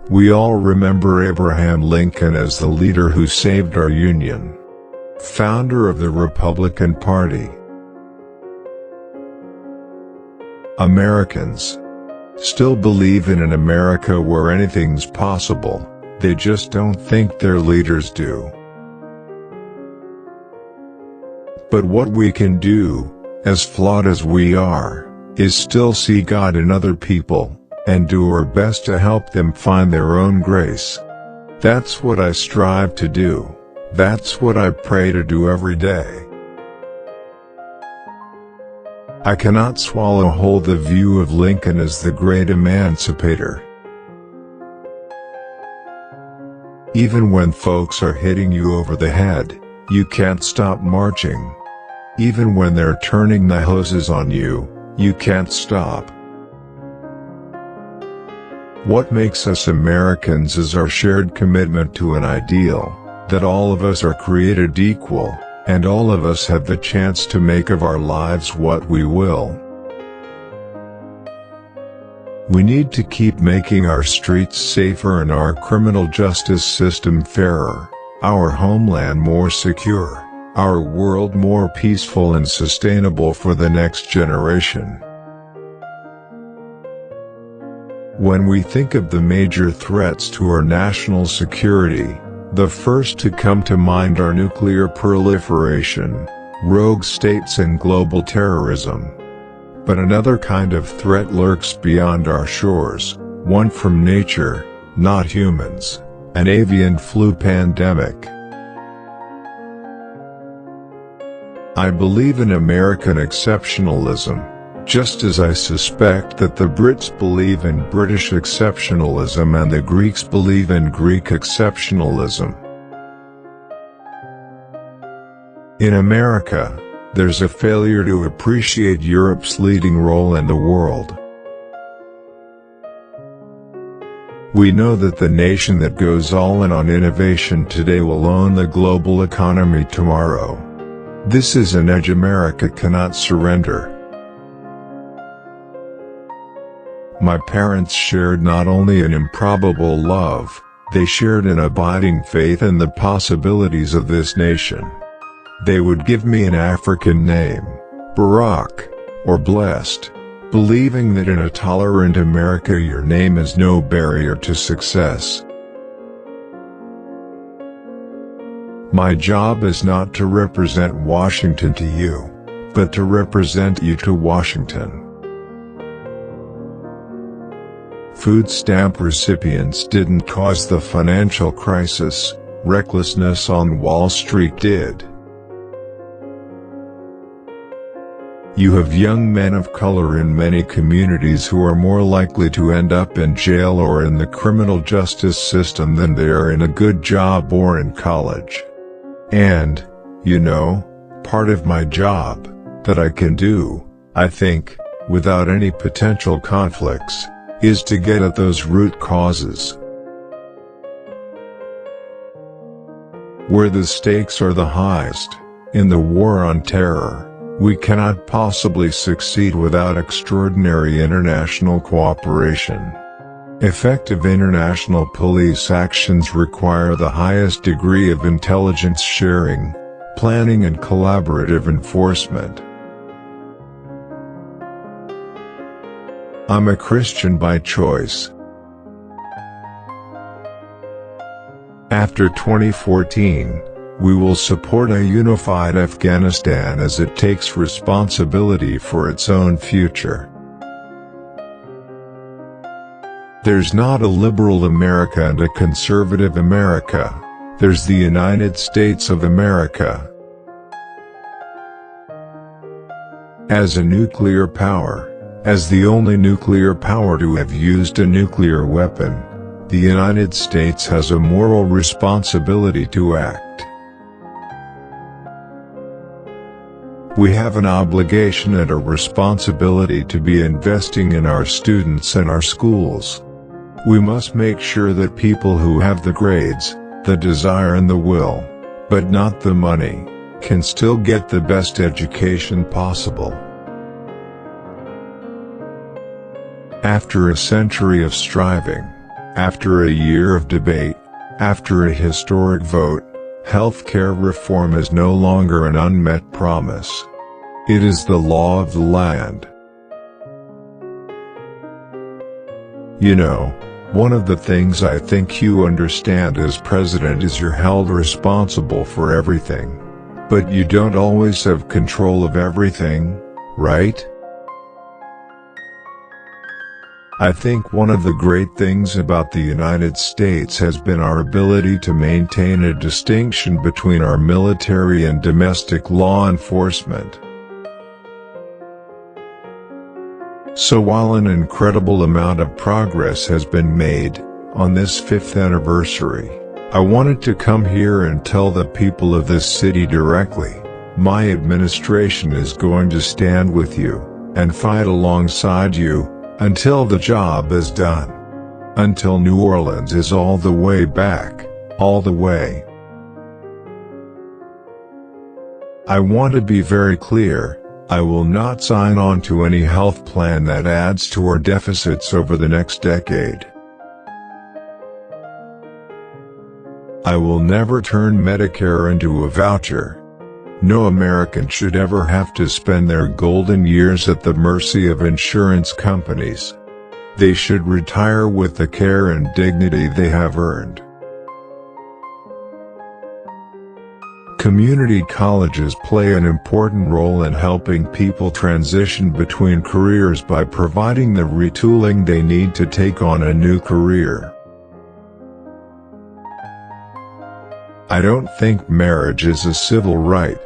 We all remember Abraham Lincoln as the leader who saved our Union. Founder of the Republican Party. Americans still believe in an America where anything's possible, they just don't think their leaders do. But what we can do, as flawed as we are, is still see God in other people, and do our best to help them find their own grace. That's what I strive to do. That's what I pray to do every day. I cannot swallow whole the view of Lincoln as the great emancipator. Even when folks are hitting you over the head, you can't stop marching. Even when they're turning the hoses on you, you can't stop. What makes us Americans is our shared commitment to an ideal, that all of us are created equal, and all of us have the chance to make of our lives what we will. We need to keep making our streets safer and our criminal justice system fairer, our homeland more secure, our world more peaceful and sustainable for the next generation. When we think of the major threats to our national security, the first to come to mind are nuclear proliferation, rogue states and global terrorism. But another kind of threat lurks beyond our shores, one from nature, not humans, an avian flu pandemic. I believe in American exceptionalism, just as I suspect that the Brits believe in British exceptionalism and the Greeks believe in Greek exceptionalism. In America, there's a failure to appreciate Europe's leading role in the world. We know that the nation that goes all in on innovation today will own the global economy tomorrow. This is an edge America cannot surrender. My parents shared not only an improbable love, they shared an abiding faith in the possibilities of this nation. They would give me an African name, Barack, or Blessed, believing that in a tolerant America your name is no barrier to success. My job is not to represent Washington to you, but to represent you to Washington. Food stamp recipients didn't cause the financial crisis, recklessness on Wall Street did. You have young men of color in many communities who are more likely to end up in jail or in the criminal justice system than they are in a good job or in college. And, you know, part of my job, that I can do, I think, without any potential conflicts, is to get at those root causes. Where the stakes are the highest, in the war on terror, we cannot possibly succeed without extraordinary international cooperation. Effective international police actions require the highest degree of intelligence sharing, planning and collaborative enforcement. I'm a Christian by choice. After 2014, we will support a unified Afghanistan as it takes responsibility for its own future. There's not a liberal America and a conservative America, there's the United States of America. As a nuclear power, as the only nuclear power to have used a nuclear weapon, the United States has a moral responsibility to act. We have an obligation and a responsibility to be investing in our students and our schools. We must make sure that people who have the grades, the desire and the will, but not the money, can still get the best education possible. After a century of striving, After a year of debate, after a historic vote, healthcare reform is no longer an unmet promise. It is the law of the land. You know, one of the things I think you understand as president is you're held responsible for everything. But you don't always have control of everything, right? I think one of the great things about the United States has been our ability to maintain a distinction between our military and domestic law enforcement. So while an incredible amount of progress has been made, on this 5th anniversary, I wanted to come here and tell the people of this city directly, my administration is going to stand with you, and fight alongside you, until the job is done. Until New Orleans is all the way back, all the way. I want to be very clear, I will not sign on to any health plan that adds to our deficits over the next decade. I will never turn Medicare into a voucher. No American should ever have to spend their golden years at the mercy of insurance companies. They should retire with the care and dignity they have earned. Community colleges play an important role in helping people transition between careers by providing the retooling they need to take on a new career. I don't think marriage is a civil right,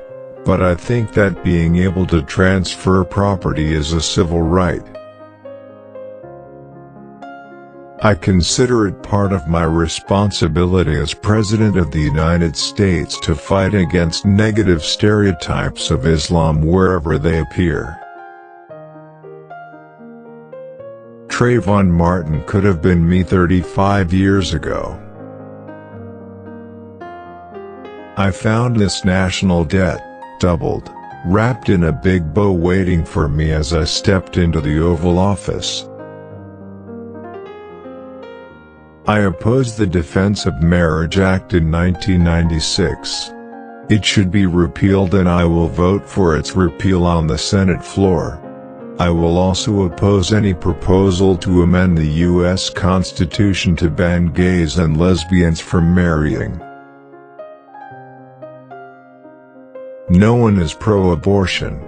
but I think that being able to transfer property is a civil right. I consider it part of my responsibility as President of the United States to fight against negative stereotypes of Islam wherever they appear. Trayvon Martin could have been me 35 years ago. I found this national debt, doubled, wrapped in a big bow waiting for me as I stepped into the Oval Office. I opposed the Defense of Marriage Act in 1996. It should be repealed and I will vote for its repeal on the Senate floor. I will also oppose any proposal to amend the U.S. Constitution to ban gays and lesbians from marrying. No one is pro-abortion.